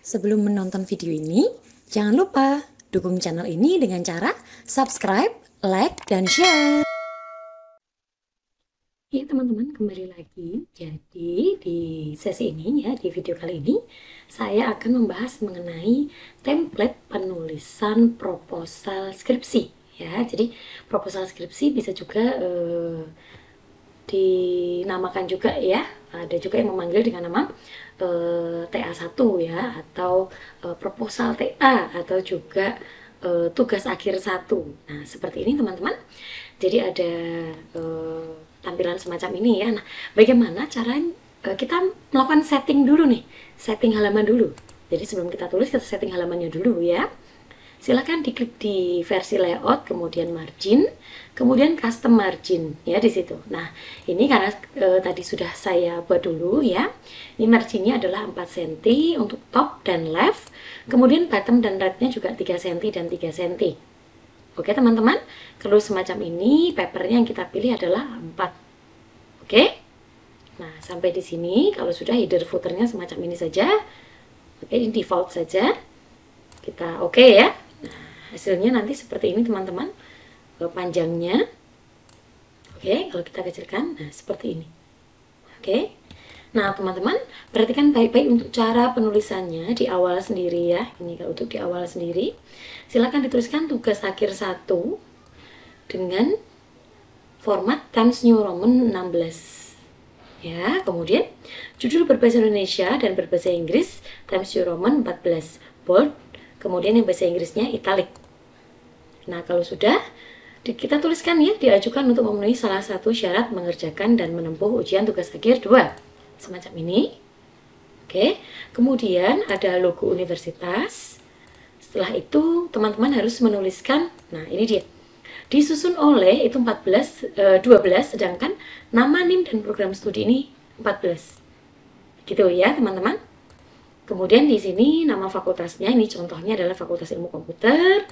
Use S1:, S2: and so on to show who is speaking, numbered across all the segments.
S1: Sebelum menonton video ini, jangan lupa dukung channel ini dengan cara subscribe, like, dan share. Ya teman-teman, kembali lagi. Jadi di sesi ini ya, di video kali ini saya akan membahas mengenai template penulisan proposal skripsi ya. Jadi proposal skripsi bisa juga dinamakan juga ya, ada juga yang memanggil dengan nama TA1 ya, atau proposal TA, atau juga tugas akhir 1. Nah seperti ini teman-teman. Jadi ada tampilan semacam ini ya. Nah bagaimana cara kita melakukan setting dulu nih, setting halaman dulu. Jadi sebelum kita tulis, kita setting halamannya dulu ya. Silahkan diklik di versi layout, kemudian margin, kemudian custom margin ya di situ. Nah ini karena tadi sudah saya buat dulu ya. Ini marginnya adalah 4 cm untuk top dan left, kemudian bottom dan rightnya juga 3 cm dan 3 cm. Oke teman-teman, kalau semacam ini papernya yang kita pilih adalah 4. Oke. Nah sampai di sini kalau sudah header footernya semacam ini saja. Oke, ini default saja. Kita oke ya. Hasilnya nanti seperti ini teman-teman, panjangnya. Oke, kalau kita kecilkan, nah seperti ini. Oke, nah teman-teman perhatikan baik-baik untuk cara penulisannya di awal sendiri ya. Ini kalau untuk di awal sendiri, silakan dituliskan tugas akhir 1 dengan format Times New Roman 16 ya. Kemudian judul berbahasa Indonesia dan berbahasa Inggris Times New Roman 14 bold. Kemudian yang bahasa Inggrisnya italic. Nah kalau sudah, kita tuliskan ya, diajukan untuk memenuhi salah satu syarat mengerjakan dan menempuh ujian tugas akhir 2. Semacam ini. Oke, kemudian ada logo universitas. Setelah itu teman-teman harus menuliskan, nah ini dia, disusun oleh itu 12, sedangkan nama NIM dan program studi ini 14. Gitu ya teman-teman. Kemudian di sini nama fakultasnya, ini contohnya adalah Fakultas Ilmu Komputer,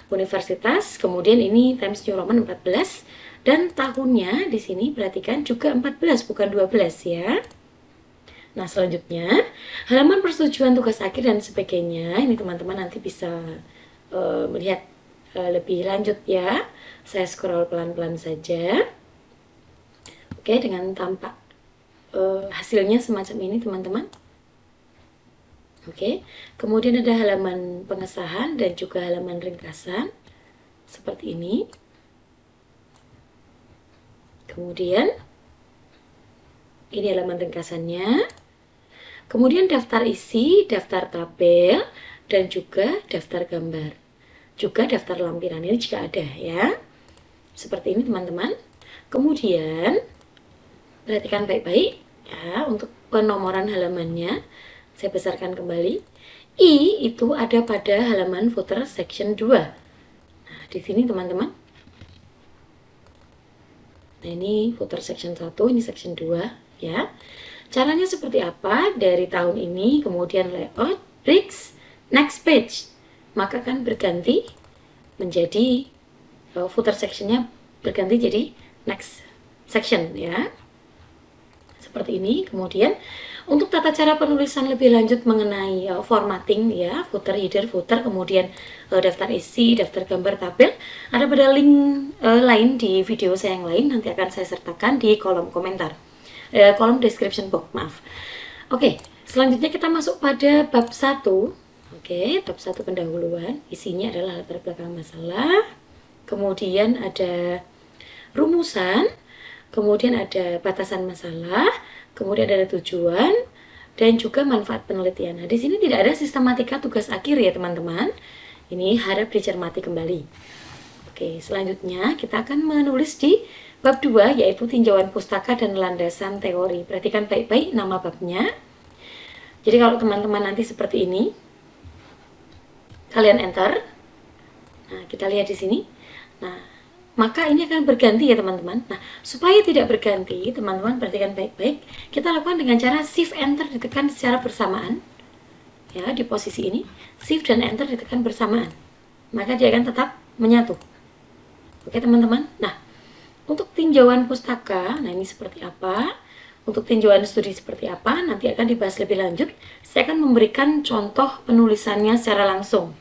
S1: Universitas, kemudian ini Times New Roman 14, dan tahunnya di sini perhatikan juga 14, bukan 12 ya. Nah selanjutnya, halaman persetujuan tugas akhir dan sebagainya, ini teman-teman nanti bisa melihat lebih lanjut ya. Saya scroll pelan-pelan saja. Oke, dengan tampak hasilnya semacam ini teman-teman. Oke, kemudian ada halaman pengesahan dan juga halaman ringkasan seperti ini. Kemudian ini halaman ringkasannya. Kemudian daftar isi, daftar tabel, dan juga daftar gambar. Juga daftar lampiran ini jika ada ya. Seperti ini teman-teman. Kemudian perhatikan baik-baik ya untuk penomoran halamannya. Saya besarkan kembali. I itu ada pada halaman footer section 2. Nah, di sini teman-teman. Nah, ini footer section 1, ini section 2 ya. Caranya seperti apa? Dari tahun ini, kemudian layout, bricks, next page. Maka akan berganti menjadi footer sectionnya berganti jadi next section ya. Seperti ini. Kemudian untuk tata cara penulisan lebih lanjut mengenai formatting ya, footer, header, footer, kemudian daftar isi, daftar gambar, tabel, ada pada link lain di video saya yang lain, nanti akan saya sertakan di kolom komentar, kolom description box, maaf. Oke, selanjutnya kita masuk pada bab 1. Oke, bab 1 pendahuluan, isinya adalah latar belakang masalah, kemudian ada rumusan, kemudian ada batasan masalah, kemudian ada tujuan, dan juga manfaat penelitian. Nah, di sini tidak ada sistematika tugas akhir ya teman-teman. Ini harap dicermati kembali. Oke, selanjutnya kita akan menulis di bab 2, yaitu tinjauan pustaka dan landasan teori. Perhatikan baik-baik nama babnya. Jadi kalau teman-teman nanti seperti ini, kalian enter. Nah, kita lihat di sini. Nah, maka ini akan berganti ya teman-teman. Nah, supaya tidak berganti, teman-teman perhatikan baik-baik. Kita lakukan dengan cara shift enter ditekan secara bersamaan. Ya, di posisi ini, shift dan enter ditekan bersamaan. Maka dia akan tetap menyatu. Oke teman-teman. Nah, untuk tinjauan pustaka, nah ini seperti apa? Untuk tinjauan studi seperti apa nanti akan dibahas lebih lanjut. Saya akan memberikan contoh penulisannya secara langsung.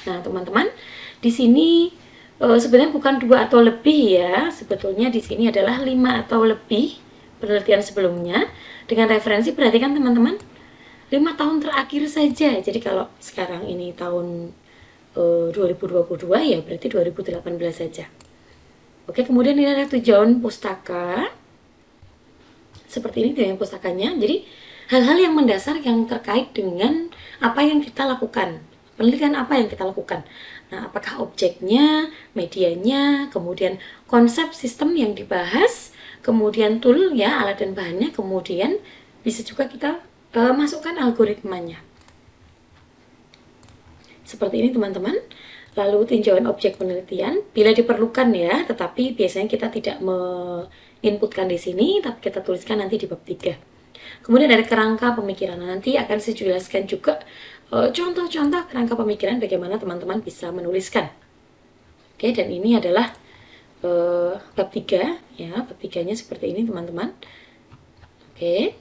S1: Nah, teman-teman, di sini sebenarnya bukan 2 atau lebih ya. Sebetulnya di sini adalah 5 atau lebih penelitian sebelumnya dengan referensi. Perhatikan teman-teman, 5 tahun terakhir saja. Jadi kalau sekarang ini tahun 2022 ya berarti 2018 saja. Oke, kemudian ini ada tinjauan pustaka. Seperti ini tinjauan pustakanya. Jadi hal-hal yang mendasar yang terkait dengan apa yang kita lakukan. Penelitian apa yang kita lakukan. Nah, apakah objeknya, medianya, kemudian konsep sistem yang dibahas, kemudian tool ya, alat dan bahannya, kemudian bisa juga kita masukkan algoritmanya. Seperti ini teman-teman. Lalu tinjauan objek penelitian bila diperlukan ya, tetapi biasanya kita tidak menginputkan di sini, tapi kita tuliskan nanti di bab 3. Kemudian ada kerangka pemikiran. Nanti akan saya jelaskan juga contoh-contoh kerangka pemikiran bagaimana teman-teman bisa menuliskan. Oke, dan ini adalah bab 3 ya, bab 3-nya seperti ini teman-teman. Oke.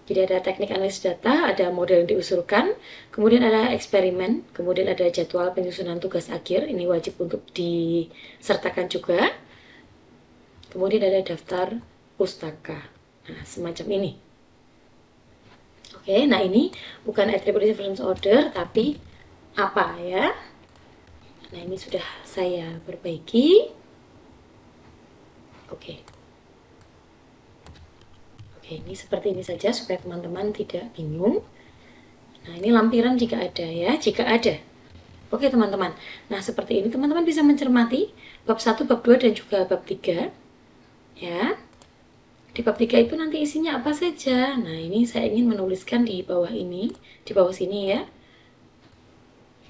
S1: Jadi ada teknik analisis data, ada model yang diusulkan, kemudian ada eksperimen, kemudian ada jadwal penyusunan tugas akhir, ini wajib untuk disertakan juga. Kemudian ada daftar pustaka. Nah, semacam ini. Oke, nah ini bukan attribute reference order, tapi apa ya? Nah, ini sudah saya perbaiki. Oke. Ini seperti ini saja supaya teman-teman tidak bingung. Nah, ini lampiran jika ada ya, jika ada. Oke teman-teman, nah seperti ini teman-teman bisa mencermati bab 1, bab 2, dan juga bab 3 ya. Di bab 3 itu nanti isinya apa saja. Nah, ini saya ingin menuliskan di bawah ini, di bawah sini ya.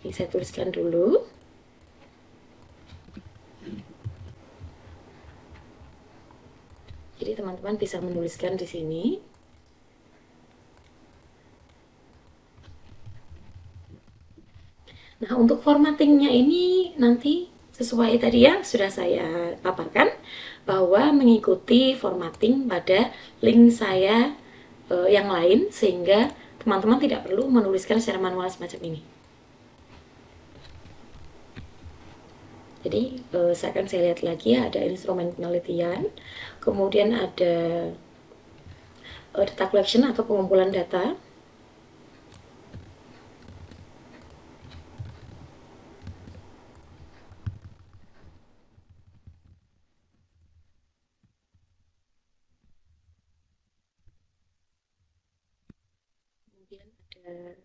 S1: Ini saya tuliskan dulu. Jadi teman-teman bisa menuliskan di sini. Nah, untuk formattingnya ini nanti sesuai tadi ya sudah saya paparkan bahwa mengikuti formatting pada link saya yang lain sehingga teman-teman tidak perlu menuliskan secara manual semacam ini. Jadi saya lihat lagi ya, ada instrumen penelitian, kemudian ada data collection atau pengumpulan data. Kemudian ada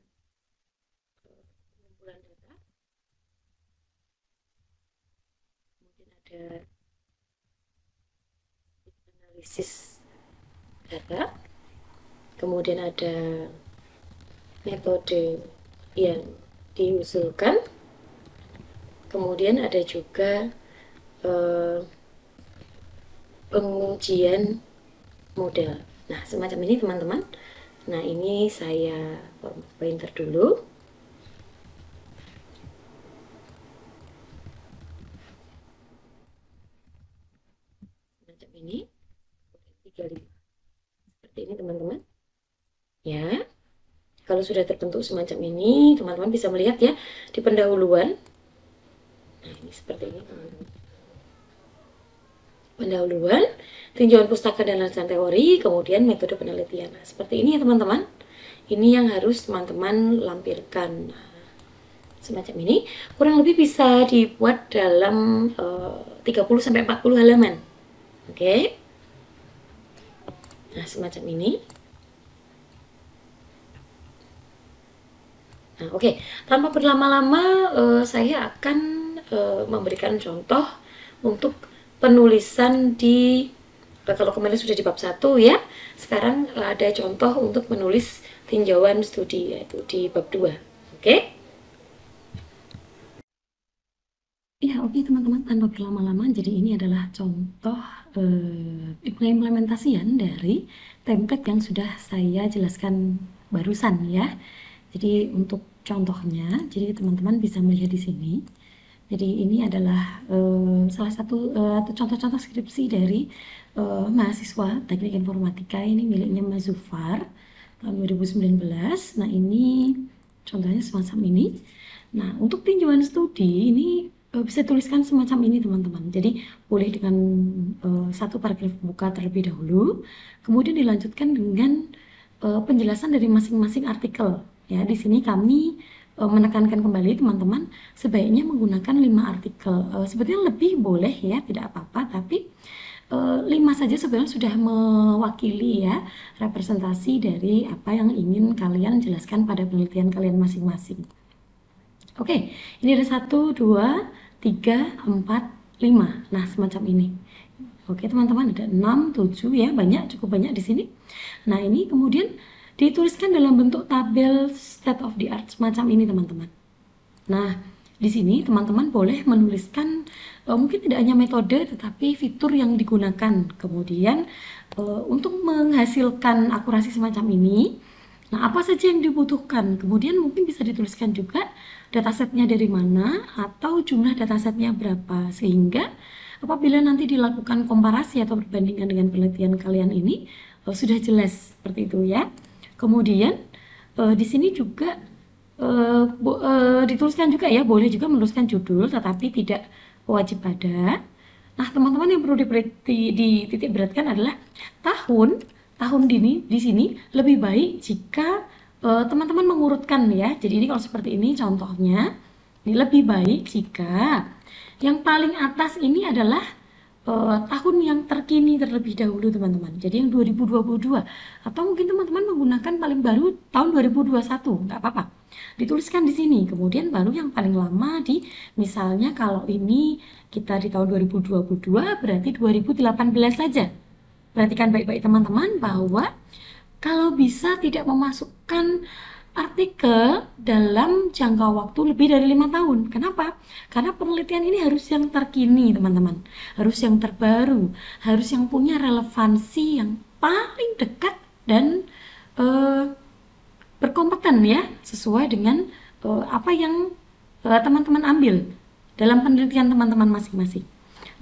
S1: pengumpulan data. Ada analisis data, kemudian ada metode yang diusulkan, kemudian ada juga pengujian model. Nah, semacam ini teman-teman. Nah, ini saya pointer dulu. Ini 35 seperti ini teman-teman ya. Kalau sudah terbentuk semacam ini teman-teman bisa melihat ya di pendahuluan. Nah, ini seperti ini teman-teman. Pendahuluan, tinjauan pustaka dan landasan teori, kemudian metode penelitian. Nah, seperti ini ya teman-teman. Ini yang harus teman-teman lampirkan. Nah, semacam ini kurang lebih bisa dibuat dalam 30-40 halaman. Oke. Nah, semacam ini. Nah, oke. Tanpa berlama-lama saya akan memberikan contoh untuk penulisan di kalau kemarin sudah di bab 1 ya. Sekarang ada contoh untuk menulis tinjauan studi yaitu di bab 2. Oke? Ya, oke teman-teman, tanpa berlama-lama, jadi ini adalah contoh implementasian dari template yang sudah saya jelaskan barusan ya. Jadi untuk contohnya, jadi teman-teman bisa melihat di sini. Jadi ini adalah salah satu contoh-contoh skripsi dari mahasiswa Teknik Informatika, ini miliknya Mas Zufar tahun 2019. Nah ini contohnya semacam ini. Nah untuk tinjauan studi ini bisa tuliskan semacam ini teman-teman. Jadi boleh dengan satu paragraf buka terlebih dahulu, kemudian dilanjutkan dengan penjelasan dari masing-masing artikel. Ya di sini kami menekankan kembali teman-teman sebaiknya menggunakan 5 artikel. Sebetulnya lebih boleh ya, tidak apa-apa, tapi 5 saja sebenarnya sudah mewakili ya representasi dari apa yang ingin kalian jelaskan pada penelitian kalian masing-masing. Oke, ini ada 1, 2, 3, 4, 5. Nah, semacam ini. Oke, teman-teman, ada 6, 7 ya, banyak, cukup banyak di sini. Nah, ini kemudian dituliskan dalam bentuk tabel state of the art semacam ini, teman-teman. Nah, di sini teman-teman boleh menuliskan mungkin tidak hanya metode tetapi fitur yang digunakan. Kemudian untuk menghasilkan akurasi semacam ini, nah apa saja yang dibutuhkan. Kemudian mungkin bisa dituliskan juga datasetnya dari mana atau jumlah datasetnya berapa, sehingga apabila nanti dilakukan komparasi atau perbandingan dengan penelitian kalian ini sudah jelas seperti itu ya. Kemudian di sini juga dituliskan juga ya, boleh juga menuliskan judul tetapi tidak wajib ada. Nah teman-teman yang perlu dititik beratkan adalah tahun di sini lebih baik jika teman-teman mengurutkan ya. Jadi ini kalau seperti ini contohnya, ini lebih baik jika yang paling atas ini adalah tahun yang terkini terlebih dahulu teman-teman. Jadi yang 2022 atau mungkin teman-teman menggunakan paling baru tahun 2021, nggak apa-apa. Dituliskan di sini. Kemudian baru yang paling lama di misalnya kalau ini kita di tahun 2022 berarti 2018 saja. Perhatikan baik-baik teman-teman bahwa kalau bisa tidak memasukkan artikel dalam jangka waktu lebih dari 5 tahun. Kenapa? Karena penelitian ini harus yang terkini, teman-teman. Harus yang terbaru, harus yang punya relevansi yang paling dekat dan berkompeten ya, sesuai dengan apa yang teman-teman ambil dalam penelitian teman-teman masing-masing.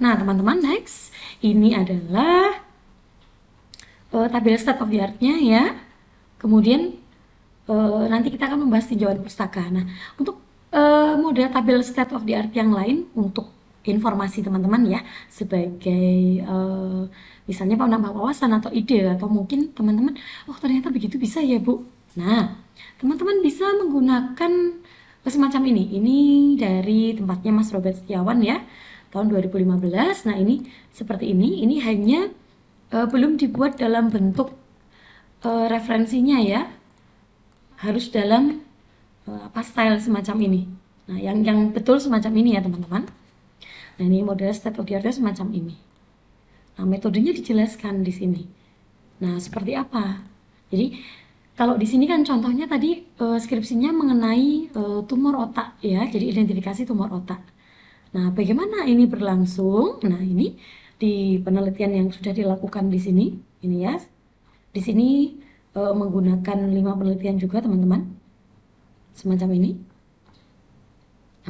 S1: Nah, teman-teman, next, ini adalah tabel state of the art-nya ya. Kemudian nanti kita akan membahas tinjauan pustaka. Nah, untuk model tabel state of the art yang lain untuk informasi teman-teman ya, sebagai misalnya penambah wawasan atau ide, atau mungkin teman-teman, oh ternyata begitu bisa ya Bu. Nah, teman-teman bisa menggunakan semacam ini. Ini dari tempatnya Mas Robert Setiawan ya, tahun 2015. Nah, ini seperti ini. Ini hanya belum dibuat dalam bentuk referensinya ya. Harus dalam style semacam ini. Nah, yang betul semacam ini ya teman-teman. Nah, ini model state of the art semacam ini. Nah, metodenya dijelaskan di sini. Nah, seperti apa? Jadi, kalau di sini kan contohnya tadi skripsinya mengenai tumor otak ya. Jadi identifikasi tumor otak. Nah, bagaimana ini berlangsung? Nah, ini di penelitian yang sudah dilakukan di sini, ini ya. Di sini menggunakan 5 penelitian juga teman-teman, semacam ini.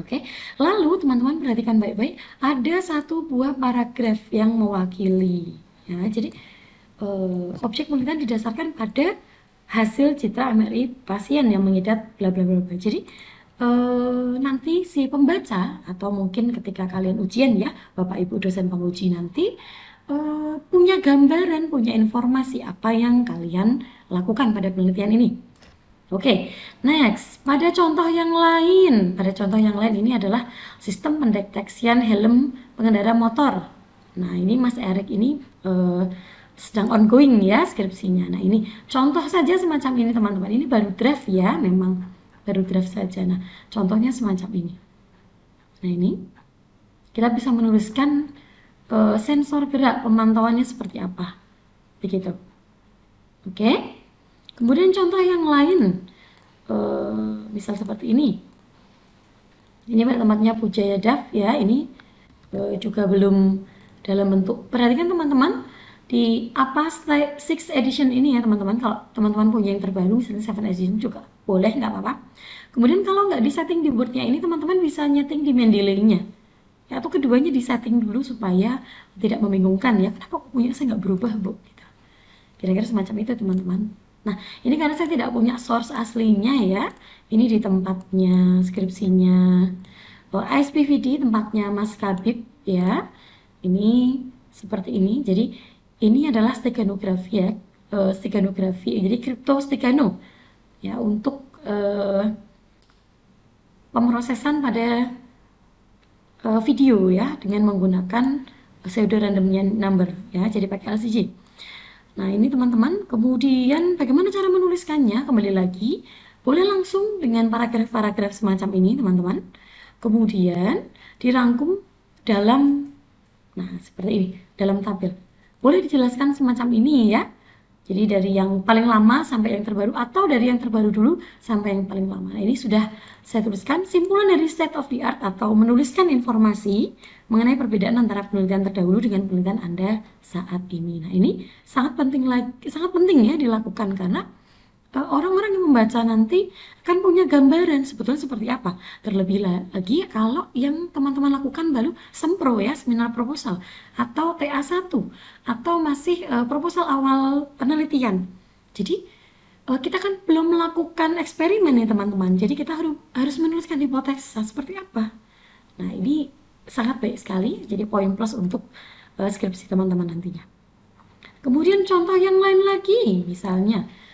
S1: Oke, lalu teman-teman perhatikan baik-baik, ada satu buah paragraf yang mewakili ya. Jadi objek penelitian didasarkan pada hasil citra MRI pasien yang mengidap bla bla bla. Jadi nanti si pembaca atau mungkin ketika kalian ujian ya, Bapak Ibu dosen penguji nanti punya gambaran, punya informasi apa yang kalian lakukan pada penelitian ini. Oke, next, pada contoh yang lain, ini adalah sistem pendeteksian helm pengendara motor. Nah, ini Mas Erik ini sedang ongoing ya skripsinya. Nah, ini contoh saja semacam ini teman-teman. Ini baru draft ya, memang baru draft saja. Nah, contohnya semacam ini. Nah, ini kita bisa menuliskan sensor gerak, pemantauannya seperti apa, begitu. Oke. Kemudian contoh yang lain, misal seperti ini. Ini pada tempatnya Pujaya Dav ya. Ini juga belum dalam bentuk. Perhatikan teman-teman di apa 6 edition ini ya teman-teman. Kalau teman-teman punya yang terbaru, misalnya 7 edition juga boleh, nggak apa-apa. Kemudian kalau nggak disetting di Word-nya ini, teman-teman bisa nyeting di Mendeley-nya. Ya, atau keduanya disetting dulu supaya tidak membingungkan ya. Kenapa punya saya nggak berubah, Bu? Gitu. Kira-kira semacam itu, teman-teman. Nah, ini karena saya tidak punya source aslinya ya. Ini di tempatnya skripsinya ASPVD, tempatnya Mas Kabib ya. Ini seperti ini. Jadi ini adalah steganografi ya. Steganografi, jadi kripto stegano ya, untuk pemrosesan pada video ya dengan menggunakan pseudo random number ya, jadi pakai LCG. Nah, ini teman-teman, kemudian bagaimana cara menuliskannya? Kembali lagi, boleh langsung dengan paragraf-paragraf semacam ini, teman-teman. Kemudian dirangkum dalam, nah seperti ini, dalam tabel. Boleh dijelaskan semacam ini ya. Jadi dari yang paling lama sampai yang terbaru, atau dari yang terbaru dulu sampai yang paling lama. Nah, ini sudah saya tuliskan simpulan dari state of the art, atau menuliskan informasi mengenai perbedaan antara penelitian terdahulu dengan penelitian Anda saat ini. Nah, ini sangat penting ya dilakukan, karena orang-orang yang membaca nanti akan punya gambaran sebetulnya seperti apa. Terlebih lagi kalau yang teman-teman lakukan baru sempro ya, seminar proposal, atau TA1, atau masih proposal awal penelitian. Jadi kita kan belum melakukan eksperimen ya teman-teman. Jadi kita harus menuliskan hipotesa seperti apa. Nah, ini sangat baik sekali, jadi poin plus untuk skripsi teman-teman nantinya. Kemudian contoh yang lain lagi, misalnya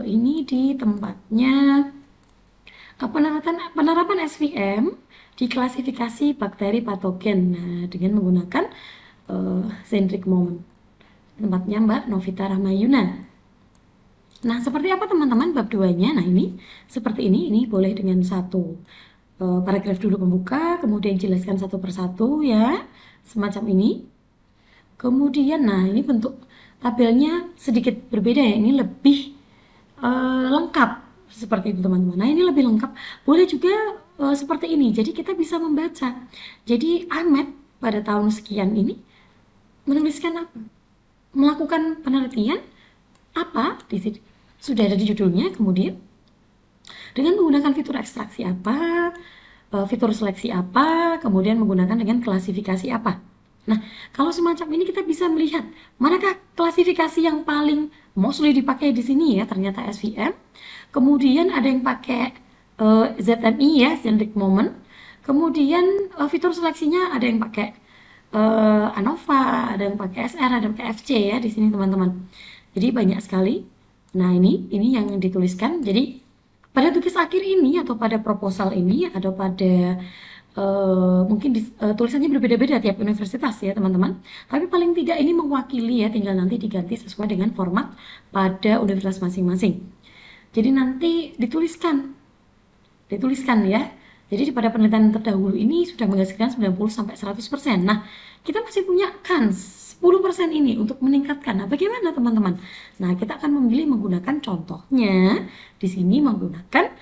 S1: ini di tempatnya penerapan SVM di klasifikasi bakteri patogen, nah, dengan menggunakan Hendrik Moment, tempatnya Mbak Novita Rahmayuna. Nah, seperti apa teman-teman bab 2-nya? Nah, ini seperti ini boleh dengan satu paragraf dulu pembuka, kemudian jelaskan satu persatu ya, semacam ini. Kemudian, nah ini bentuk tabelnya sedikit berbeda ya, ini lebih lengkap seperti itu teman-teman. Nah, ini lebih lengkap. Boleh juga seperti ini. Jadi kita bisa membaca. Jadi Ahmed pada tahun sekian ini menuliskan apa? Melakukan penelitian apa? Di sini sudah ada di judulnya. Kemudian dengan menggunakan fitur ekstraksi apa, fitur seleksi apa, kemudian menggunakan dengan klasifikasi apa. Nah, kalau semacam ini kita bisa melihat manakah klasifikasi yang paling mostly dipakai di sini ya, ternyata SVM. Kemudian ada yang pakai ZMI ya, Hendrik Moment. Kemudian fitur seleksinya ada yang pakai ANOVA, ada yang pakai SR, ada yang pakai FC ya di sini teman-teman. Jadi banyak sekali. Nah, ini yang dituliskan. Jadi pada tugas akhir ini atau pada proposal ini atau pada mungkin tulisannya berbeda-beda tiap universitas ya teman-teman, tapi paling tidak ini mewakili ya, tinggal nanti diganti sesuai dengan format pada universitas masing-masing. Jadi nanti dituliskan ya. Jadi pada penelitian terdahulu ini sudah menghasilkan 90-100%. Nah, kita masih punya kans 10% ini untuk meningkatkan. Nah, bagaimana teman-teman? Nah, kita akan memilih menggunakan contohnya di sini menggunakan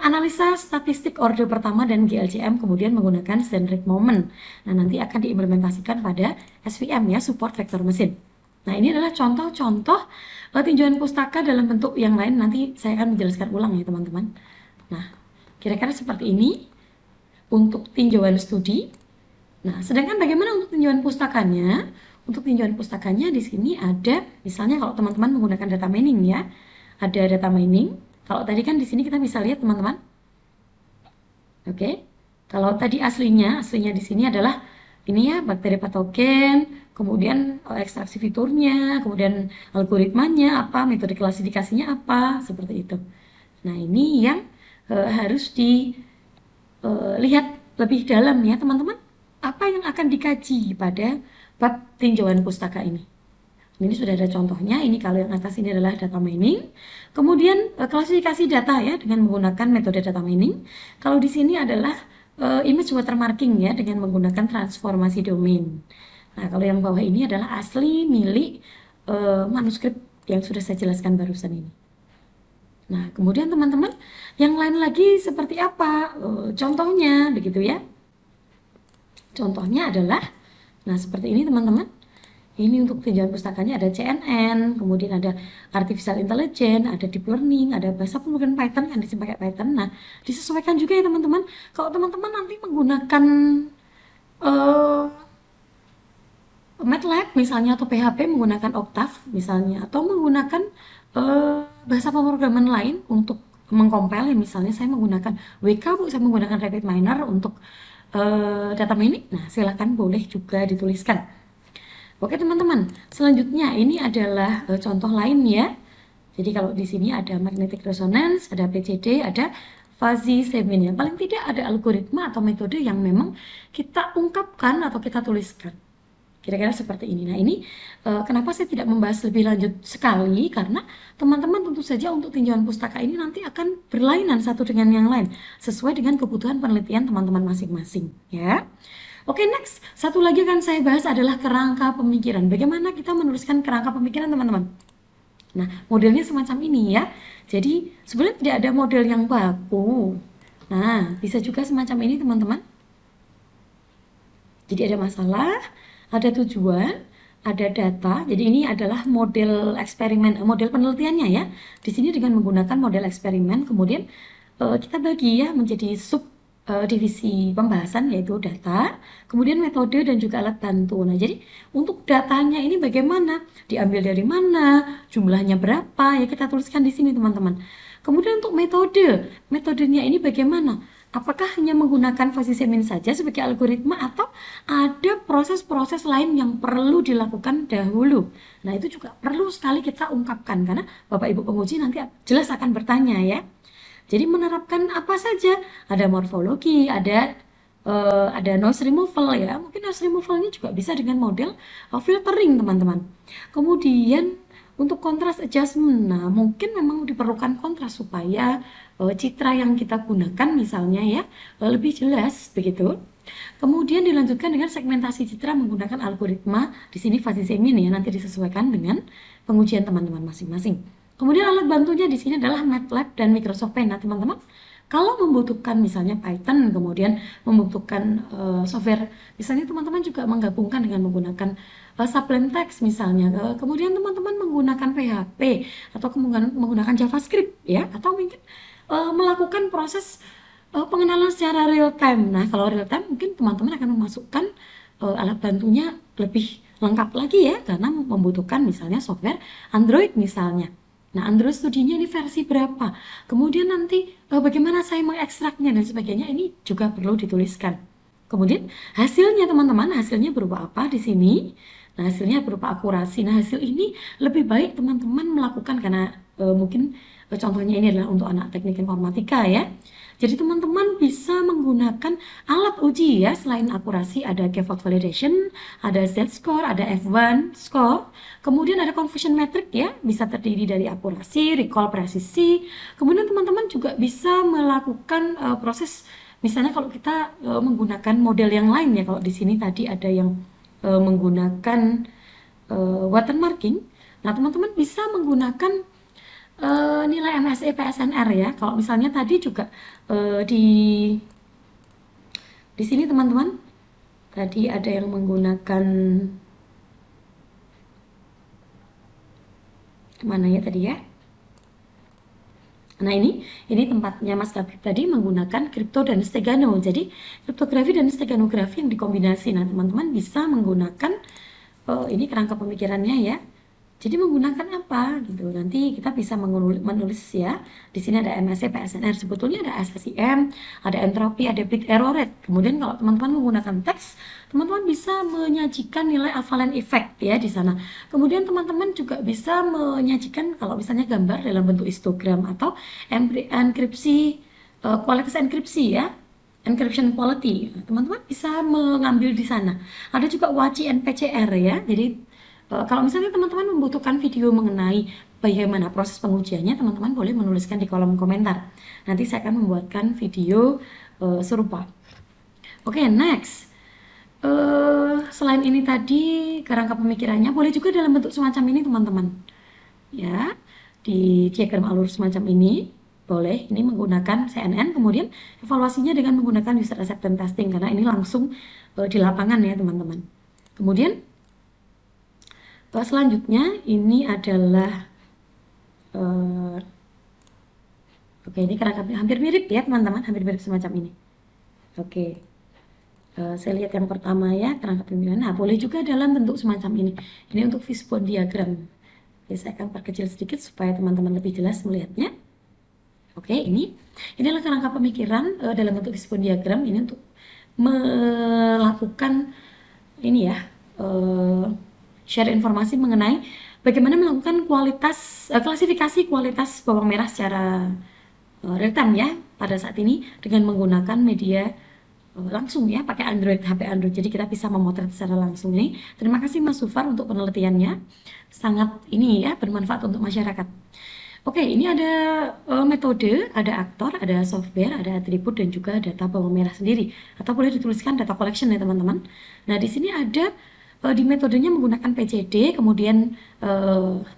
S1: analisa statistik orde pertama dan GLCM, kemudian menggunakan Hendrik Moment. Nah, nanti akan diimplementasikan pada SVM ya, support vektor mesin. Nah, ini adalah contoh-contoh tinjauan pustaka dalam bentuk yang lain. Nanti saya akan menjelaskan ulang ya teman-teman. Nah, kira-kira seperti ini untuk tinjauan studi. Nah, sedangkan bagaimana untuk tinjauan pustakanya? Untuk tinjauan pustakanya di sini ada, misalnya kalau teman-teman menggunakan data mining ya, ada data mining. Kalau tadi kan di sini kita bisa lihat teman-teman. Oke. Kalau tadi aslinya di sini adalah ini ya, bakteri patogen, kemudian ekstraksi fiturnya, kemudian algoritmanya apa, metode klasifikasinya apa, seperti itu. Nah, ini yang harus dilihat lebih dalam ya teman-teman. Apa yang akan dikaji pada bab tinjauan pustaka ini? Ini sudah ada contohnya. Ini kalau yang atas ini adalah data mining. Kemudian klasifikasi data ya dengan menggunakan metode data mining. Kalau di sini adalah image watermarking ya dengan menggunakan transformasi domain. Nah, kalau yang bawah ini adalah asli milik manuskrip yang sudah saya jelaskan barusan ini. Nah, kemudian teman-teman yang lain lagi seperti apa? Contohnya begitu ya. Contohnya adalah, nah seperti ini teman-teman. Ini untuk tinjauan pustakanya ada CNN, kemudian ada Artificial Intelligence, ada Deep Learning, ada bahasa pemrograman Python yang pakai Python. Nah, disesuaikan juga ya teman-teman. Kalau teman-teman nanti menggunakan uh, MATLAB misalnya atau PHP menggunakan Octave misalnya, atau menggunakan bahasa pemrograman lain untuk mengcompile, ya misalnya saya menggunakan WK Bu, saya menggunakan RapidMiner untuk data mining. Nah, silakan boleh juga dituliskan. Oke teman-teman, selanjutnya ini adalah contoh lain ya. Jadi kalau di sini ada magnetic resonance, ada PCD, ada fuzzy semin. Yang paling tidak ada algoritma atau metode yang memang kita ungkapkan atau kita tuliskan. Kira-kira seperti ini. Nah ini kenapa saya tidak membahas lebih lanjut sekali, karena teman-teman tentu saja untuk tinjauan pustaka ini nanti akan berlainan satu dengan yang lain sesuai dengan kebutuhan penelitian teman-teman masing-masing ya. Oke, next. Satu lagi akan saya bahas adalah kerangka pemikiran. Bagaimana kita menuliskan kerangka pemikiran, teman-teman? Nah, modelnya semacam ini ya. Jadi, sebenarnya tidak ada model yang baku. Nah, bisa juga semacam ini, teman-teman. Jadi, ada masalah, ada tujuan, ada data. Jadi, ini adalah model eksperimen, model penelitiannya ya. Di sini dengan menggunakan model eksperimen, kemudian kita bagi ya menjadi sub divisi pembahasan, yaitu data, kemudian metode dan juga alat bantu. Nah, jadi untuk datanya ini bagaimana, diambil dari mana, jumlahnya berapa, ya kita tuliskan di sini teman-teman. Kemudian untuk metodenya ini bagaimana? Apakah hanya menggunakan fuzzy semin saja sebagai algoritma atau ada proses-proses lain yang perlu dilakukan dahulu? Nah, itu juga perlu sekali kita ungkapkan karena Bapak Ibu penguji nanti jelas akan bertanya ya. Jadi menerapkan apa saja, ada morfologi, ada noise removal ya, mungkin noise removalnya juga bisa dengan model filtering teman-teman. Kemudian untuk contrast adjustment, nah mungkin memang diperlukan kontras supaya citra yang kita gunakan misalnya ya lebih jelas begitu. Kemudian dilanjutkan dengan segmentasi citra menggunakan algoritma, di sini fuzzy semin ya, nanti disesuaikan dengan pengujian teman-teman masing-masing. Kemudian alat bantunya di sini adalah MATLAB dan Microsoft Paint. Nah, teman-teman, kalau membutuhkan misalnya Python, kemudian membutuhkan software, misalnya teman-teman juga menggabungkan dengan menggunakan Sublime Text misalnya. Kemudian teman-teman menggunakan PHP atau menggunakan JavaScript ya, atau mungkin melakukan proses pengenalan secara real time. Nah, kalau real time mungkin teman-teman akan memasukkan alat bantunya lebih lengkap lagi ya, karena membutuhkan misalnya software Android misalnya. Nah, Android Studio-nya ini versi berapa? Kemudian nanti bagaimana saya mengekstraknya dan sebagainya, ini juga perlu dituliskan. Kemudian hasilnya teman-teman, hasilnya berupa apa di sini? Nah, hasilnya berupa akurasi. Nah, hasil ini lebih baik teman-teman melakukan karena mungkin contohnya ini adalah untuk anak teknik informatika ya. Jadi teman-teman bisa menggunakan alat uji ya, selain akurasi ada K-fold validation, ada Z-score, ada F1 score, kemudian ada confusion metric ya, bisa terdiri dari akurasi, recall, presisi. Kemudian teman-teman juga bisa melakukan proses, misalnya kalau kita menggunakan model yang lain ya, kalau di sini tadi ada yang menggunakan watermarking. Nah, teman-teman bisa menggunakan nilai MSE PSNR ya. Kalau misalnya tadi juga di sini teman-teman tadi ada yang menggunakan mana ya tadi ya. Nah ini tempatnya Mas Gabrik tadi menggunakan kripto dan stegano. Jadi kriptografi dan steganografi yang dikombinasi. Nah teman-teman bisa menggunakan ini kerangka pemikirannya ya. Jadi menggunakan apa gitu, nanti kita bisa menulis ya. Di sini ada MSE PSNR, sebetulnya ada SSIM, ada entropi, ada bit error rate. Kemudian kalau teman-teman menggunakan teks, teman-teman bisa menyajikan nilai avalanche effect ya di sana. Kemudian teman-teman juga bisa menyajikan kalau misalnya gambar dalam bentuk histogram atau enkripsi, kualitas enkripsi ya. Encryption quality, teman-teman bisa mengambil di sana. Ada juga WACI NPCR ya. Jadi kalau misalnya teman-teman membutuhkan video mengenai bagaimana proses pengujiannya, teman-teman boleh menuliskan di kolom komentar. Nanti saya akan membuatkan video serupa. Oke, next. Selain ini tadi kerangka pemikirannya boleh juga dalam bentuk semacam ini teman-teman. Ya, di diagram alur semacam ini boleh. Ini menggunakan CNN, kemudian evaluasinya dengan menggunakan user acceptance testing karena ini langsung di lapangan ya teman-teman. Kemudian Selanjutnya ini adalah oke, ini kerangkanya hampir mirip ya teman-teman, hampir mirip semacam ini. Oke, saya lihat yang pertama ya, kerangka pimpinan. Nah, boleh juga dalam bentuk semacam ini. Ini untuk fishbone diagram. Oke, saya akan perkecil sedikit supaya teman-teman lebih jelas melihatnya. Oke, ini adalah kerangka pemikiran dalam bentuk fishbone diagram. Ini untuk melakukan ini ya, share informasi mengenai bagaimana melakukan klasifikasi kualitas bawang merah secara real time ya pada saat ini dengan menggunakan media langsung ya, pakai HP Android. Jadi kita bisa memotret secara langsung nih. Terima kasih Mas Sufar untuk penelitiannya. Sangat ini ya, bermanfaat untuk masyarakat. Oke, ini ada metode, ada aktor, ada software, ada atribut, dan juga data bawang merah sendiri. Atau boleh dituliskan data collection ya teman-teman. Nah, di sini ada di metodenya menggunakan PCD, kemudian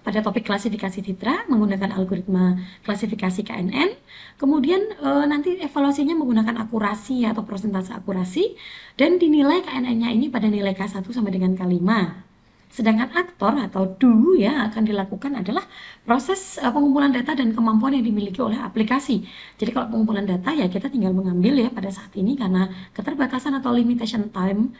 S1: pada topik klasifikasi citra menggunakan algoritma klasifikasi KNN, kemudian nanti evaluasinya menggunakan akurasi atau persentase akurasi, dan dinilai KNN-nya ini pada nilai K1 sampai dengan K5. Sedangkan aktor atau do ya akan dilakukan adalah proses pengumpulan data dan kemampuan yang dimiliki oleh aplikasi. Jadi kalau pengumpulan data ya kita tinggal mengambil ya pada saat ini karena keterbatasan atau limitation time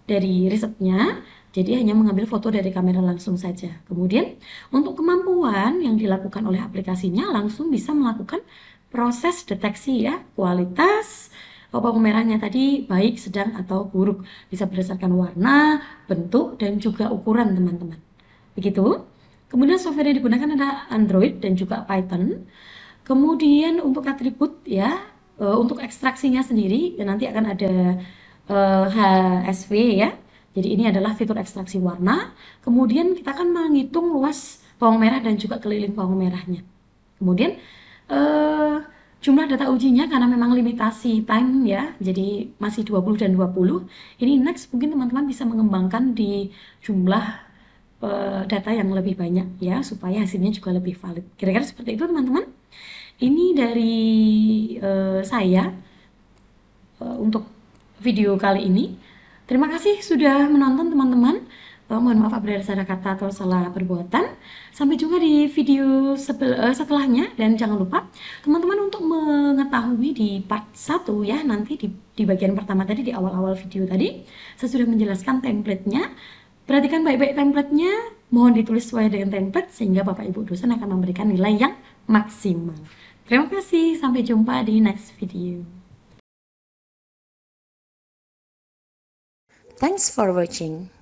S1: dari risetnya, jadi hanya mengambil foto dari kamera langsung saja. Kemudian untuk kemampuan yang dilakukan oleh aplikasinya langsung bisa melakukan proses deteksi ya kualitas bawang merahnya tadi baik, sedang, atau buruk. Bisa berdasarkan warna, bentuk, dan juga ukuran teman-teman. Begitu. Kemudian software yang digunakan adalah Android dan juga Python. Kemudian untuk atribut ya, untuk ekstraksinya sendiri ya, nanti akan ada HSV ya. Jadi ini adalah fitur ekstraksi warna. Kemudian kita akan menghitung luas bawang merah dan juga keliling bawang merahnya. Kemudian jumlah data ujinya karena memang limitasi time ya, jadi masih 20 dan 20. Ini next mungkin teman-teman bisa mengembangkan di jumlah data yang lebih banyak ya, supaya hasilnya juga lebih valid. Kira-kira seperti itu teman-teman. Ini dari saya untuk video kali ini. Terima kasih sudah menonton teman-teman. Mohon maaf apabila ada salah kata atau salah perbuatan. Sampai jumpa di video setelahnya. Dan jangan lupa teman-teman untuk mengetahui di part 1 ya, nanti di bagian pertama tadi, di awal-awal video tadi saya sudah menjelaskan template-nya. Perhatikan baik-baik template-nya, mohon ditulis sesuai dengan template sehingga Bapak Ibu dosen akan memberikan nilai yang maksimal. Terima kasih, sampai jumpa di next video. Thanks for watching.